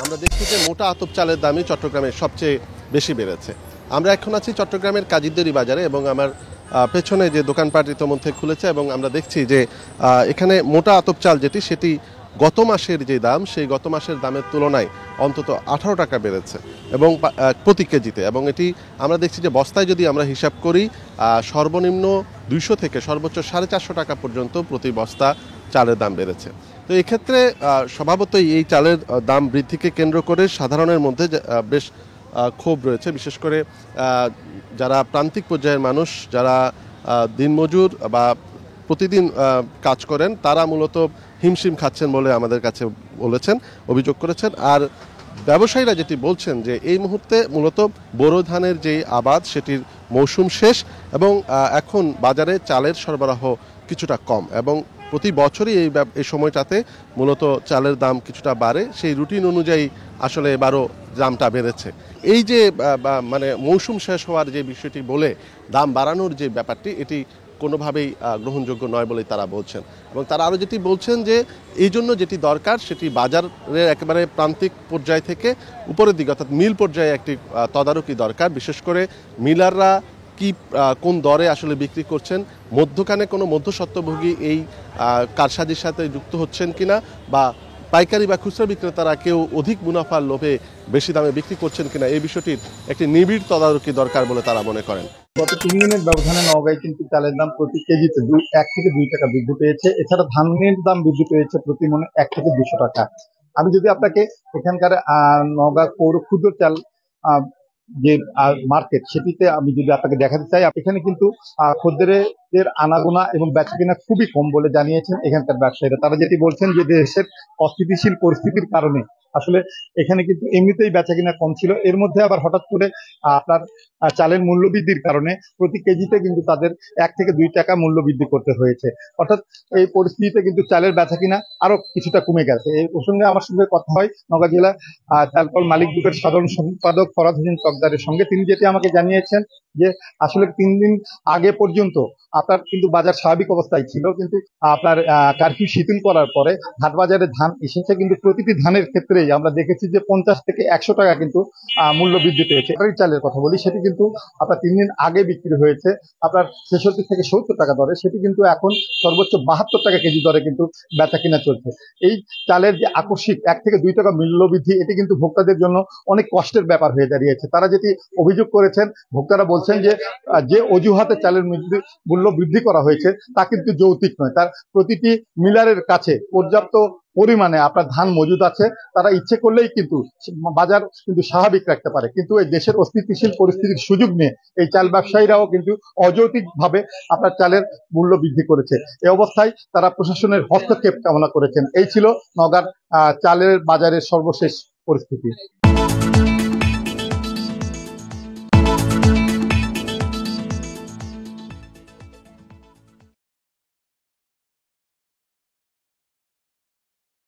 আমরা দেখছি যে মোটা আতপ চালের দামই চট্টগ্রামে সবচেয়ে বেশি বেড়েছে। আমরা এখন আছি চট্টগ্রামের কাজিরদড়ি বাজারে এবং আমার পেছনে যে দোকানপাট ইতোমধ্যে খুলেছে এবং আমরা দেখছি যে এখানে মোটা আতপ চাল সেটি গত মাসের যে দাম সেই গত মাসের দামের তুলনায় অন্তত 18 টাকা বেড়েছে এবং প্রতি কেজিতে, এবং এটি আমরা দেখছি যে বস্তায় যদি আমরা হিসাব করি সর্বনিম্ন 200 থেকে সর্বোচ্চ 450 টাকা পর্যন্ত প্রতি বস্তা চালের দাম বেড়েছে। তো এক্ষেত্রে স্বভাবতই এই চালের দাম বৃদ্ধিকে কেন্দ্র করে সাধারণের মধ্যে বেশ ক্ষোভ রয়েছে, বিশেষ করে যারা প্রান্তিক পর্যায়ের মানুষ, যারা দিনমজুর বা প্রতিদিন কাজ করেন, তারা মূলত হিমশিম খাচ্ছেন বলে আমাদের কাছে বলেছেন, অভিযোগ করেছেন। আর ব্যবসায়ীরা যেটি বলছেন যে এই মুহূর্তে মূলত বোরো ধানের যে আবাদ সেটির মৌসুম শেষ এবং এখন বাজারে চালের সরবরাহ কিছুটা কম এবং প্রতি বছরই এই সময়টাতে মূলত চালের দাম কিছুটা বাড়ে। সেই রুটিন অনুযায়ী আসলে এবারও দামটা বেড়েছে। এই যে মানে মৌসুম শেষ হওয়ার যে বিষয়টি বলে দাম বাড়ানোর যে ব্যাপারটি, এটি কোনোভাবেই গ্রহণযোগ্য নয় বলেই তারা বলছেন। এবং তারা আরও যেটি বলছেন যে এই জন্য যেটি দরকার সেটি বাজারের একেবারে প্রান্তিক পর্যায় থেকে উপরের দিকে অর্থাৎ মিল পর্যায়ে একটি তদারকি দরকার। বিশেষ করে মিলাররা কোন দরে আসলে বিক্রি করছেন, মধ্যখানে কোনো মধ্যস্বত্বভোগী এই কারসাজির সাথে যুক্ত হচ্ছেন কিনা, বা পাইকারি বা খুচরা বিক্রেতারা কেউ অধিক মুনাফার লোভে বেশি দামে বিক্রি করছেন কিনা, এই বিষয়টির একটি নিবিড় তদারকি দরকার বলে তারা মনে করেন। গত 3 দিনের ব্যবধানে নওগাঁয় কিন্তু চালের দাম প্রতি কেজিতে 1 থেকে 2 টাকা বৃদ্ধি পেয়েছে। এছাড়া ধানের দাম বৃদ্ধি পেয়েছে প্রতি মণে 1 থেকে 200 টাকা। আমি যদি আপনাকে এখানকার নওগাঁ পৌর ক্ষুদ্র চাল যে মার্কেট সেটিতে আমি যদি আপনাকে দেখাতে চাই, এখানে কিন্তু খদ্দেরদের আনাগোনা এবং বেচাকেনা খুবই কম বলে জানিয়েছেন এখানকার ব্যবসায়ীরা। তারা যেটি বলছেন যে দেশের অস্থিতিশীল পরিস্থিতির কারণে আসলে এখানে কিন্তু এমনিতেই বেচাকেনা কম ছিল, এর মধ্যে আবার হঠাৎ করে আপনার চালের মূল্য বৃদ্ধির কারণে প্রতি কেজিতে কিন্তু তাদের 1 থেকে 2 টাকা মূল্য বৃদ্ধি করতে হয়েছে। অর্থাৎ এই পরিস্থিতিতে কিন্তু চালের বেচাকেনা আরো কিছুটা কমে গেছে। এই প্রসঙ্গে আমার সঙ্গে কথা হয় নওগাঁ জেলা চালকল মালিক গ্রুপের সাধারণ সম্পাদক ফরাদ হোসেন চকদারের সঙ্গে। তিনি যেটি আমাকে জানিয়েছেন যে আসলে 3 দিন আগে পর্যন্ত আপনার কিন্তু বাজার স্বাভাবিক অবস্থায় ছিল, কিন্তু আপনার কারফিউ শিথিল করার পরে হাট বাজারে ধান এসেছে, কিন্তু প্রতিটি ধানের ক্ষেত্রেই আমরা দেখেছি যে 50 থেকে 100 টাকা কিন্তু মূল্য বৃদ্ধি পেয়েছে। চালের কথা বলি, সেটি কিন্তু আপনার 3 দিন আগে বিক্রি হয়েছে আপনার 66 থেকে 70 টাকা দরে, সেটি কিন্তু এখন সর্বোচ্চ 72 টাকা কেজি দরে কিন্তু বেচা কিনা চলছে। এই চালের যে আকস্মিক 1 থেকে 2 টাকা মূল্য বৃদ্ধি, এটি কিন্তু ভোক্তাদের জন্য অনেক কষ্টের ব্যাপার হয়ে দাঁড়িয়েছে। তারা যেটি অভিযোগ করেছেন, ভোক্তারা বলছেন যে অজুহাতে চালের মূল্য বৃদ্ধি করা হয়েছে তা কিন্তু যৌক্তিক নয়। তার প্রতিটি মিলারের কাছে পর্যাপ্ত পরিমাণে আপনার ধান মজুদ আছে, তারা ইচ্ছে করলেই কিন্তু বাজার কিন্তু স্বাভাবিক রাখতে পারে, কিন্তু এই দেশের অস্থিতিশীল পরিস্থিতির সুযোগ নিয়ে এই চাল ব্যবসায়ীরাও কিন্তু অযৌক্তিক ভাবে আপনার চালের মূল্য বৃদ্ধি করেছে। এই অবস্থায় তারা প্রশাসনের হস্তক্ষেপ কামনা করেছেন। এই ছিল নওগাঁর চালের বাজারের সর্বশেষ পরিস্থিতি।